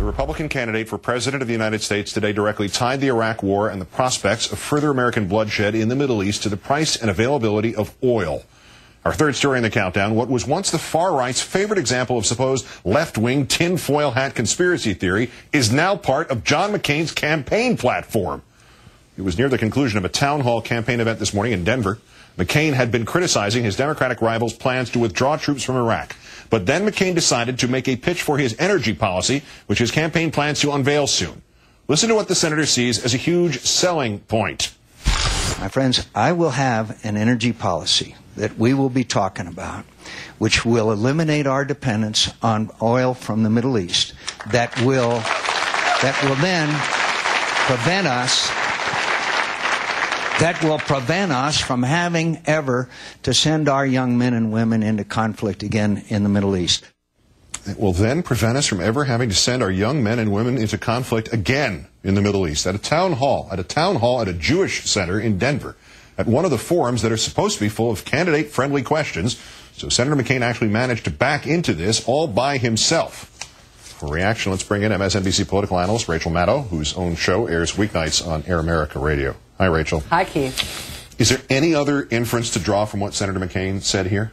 The Republican candidate for President of the United States today directly tied the Iraq War and the prospects of further American bloodshed in the Middle East to the price and availability of oil. Our third story in the countdown, what was once the far right's favorite example of supposed left-wing tinfoil hat conspiracy theory, is now part of John McCain's campaign platform. It was near the conclusion of a town hall campaign event this morning in Denver. McCain had been criticizing his Democratic rival's plans to withdraw troops from Iraq. But then McCain decided to make a pitch for his energy policy, which his campaign plans to unveil soon. Listen to what the senator sees as a huge selling point. My friends, I will have an energy policy that we will be talking about, which will eliminate our dependence on oil from the Middle East, that will then prevent us from having ever to send our young men and women into conflict again in the Middle East. It will then prevent us from ever having to send our young men and women into conflict again in the Middle East. At a town hall at a Jewish center in Denver, at one of the forums that are supposed to be full of candidate-friendly questions. So Senator McCain actually managed to back into this all by himself. For reaction, let's bring in MSNBC political analyst Rachel Maddow, whose own show airs weeknights on Air America Radio. Hi, Rachel. Hi, Keith. Is there any other inference to draw from what Senator McCain said here?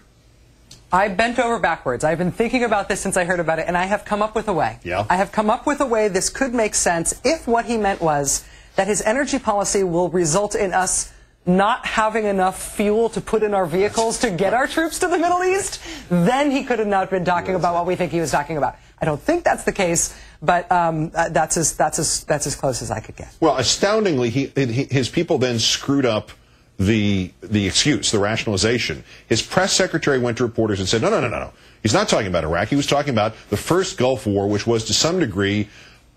I bent over backwards. I've been thinking about this since I heard about it, and I have come up with a way. Yeah. I have come up with a way this could make sense if what he meant was that his energy policy will result in us not having enough fuel to put in our vehicles to get our troops to the Middle East. Then he could have not been talking about what we think he was talking about. I don't think that's the case, but that's as close as I could get. Well, astoundingly, his people then screwed up the excuse, the rationalization. His press secretary went to reporters and said, no. He's not talking about Iraq. He was talking about the first Gulf War, which was to some degree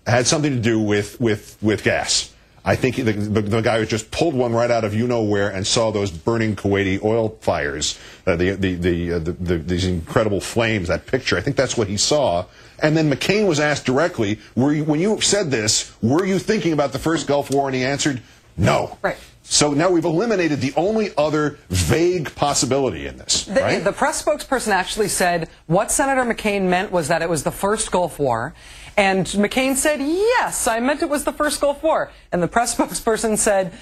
had something to do with gas. I think the guy who just pulled one right out of you-know-where and saw those burning Kuwaiti oil fires, these incredible flames, that picture, I think that's what he saw. And then McCain was asked directly, when you said this, were you thinking about the first Gulf War? And he answered, no. Right. So now we've eliminated the only other vague possibility in this, right? The press spokesperson actually said what Senator McCain meant was that it was the first Gulf War. And McCain said, yes, I meant it was the first Gulf War. And the press spokesperson said,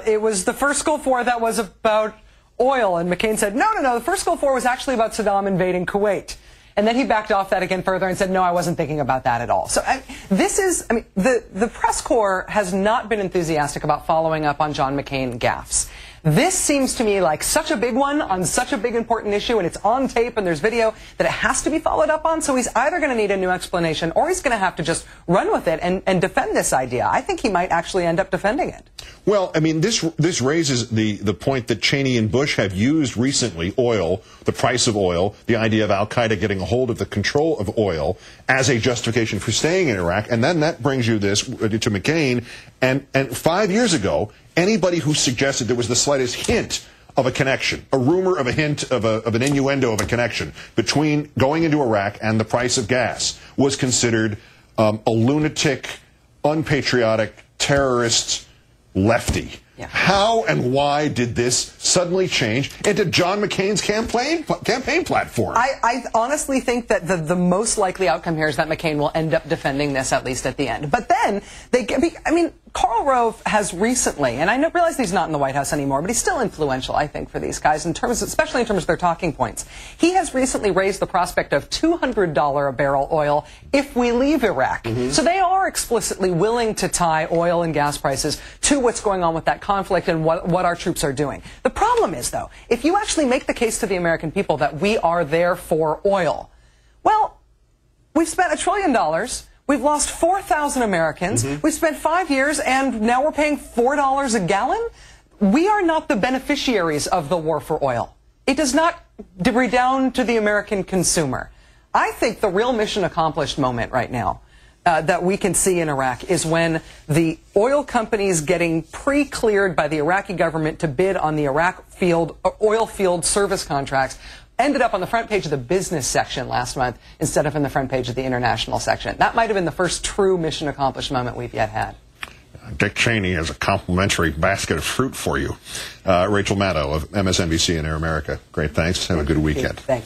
it was the first Gulf War that was about oil. And McCain said, no, the first Gulf War was actually about Saddam invading Kuwait. And then he backed off that again further and said, no, I wasn't thinking about that at all. So the press corps has not been enthusiastic about following up on John McCain gaffes. This seems to me like such a big one on such a big important issue, and it's on tape and there's video, that it has to be followed up on. So he's either going to need a new explanation or he's going to have to just run with it and defend this idea. I think he might actually end up defending it. Well, I mean, this raises the point that Cheney and Bush have used recently, oil, the price of oil, the idea of al-Qaeda getting a hold of the control of oil as a justification for staying in Iraq. And then that brings you this to McCain. And 5 years ago, anybody who suggested there was the slightest hint of a connection, a rumor of a hint of an innuendo of a connection between going into Iraq and the price of gas was considered a lunatic, unpatriotic, terrorist lefty. Yeah. How and why did this suddenly change into John McCain's campaign platform? I honestly think that the most likely outcome here is that McCain will end up defending this, at least at the end. But then, Karl Rove has recently, and I realize he's not in the White House anymore, but he's still influential, I think, for these guys, especially in terms of their talking points. He has recently raised the prospect of $200 a barrel oil if we leave Iraq. Mm-hmm. So they are explicitly willing to tie oil and gas prices to what's going on with that conflict and what our troops are doing. The problem is, though, if you actually make the case to the American people that we are there for oil, well, we've spent $1 trillion. We've lost 4,000 Americans. Mm-hmm. We've spent 5 years, and now we're paying $4 a gallon. We are not the beneficiaries of the war for oil. It does not redound to the American consumer. I think the real mission accomplished moment right now that we can see in Iraq is when the oil companies getting pre-cleared by the Iraqi government to bid on the Iraq oil field service contracts ended up on the front page of the business section last month instead of in the front page of the international section. That might have been the first true mission accomplished moment we've yet had. Dick Cheney has a complimentary basket of fruit for you. Rachel Maddow of MSNBC and Air America. Great, thanks. Have a good weekend. Thanks.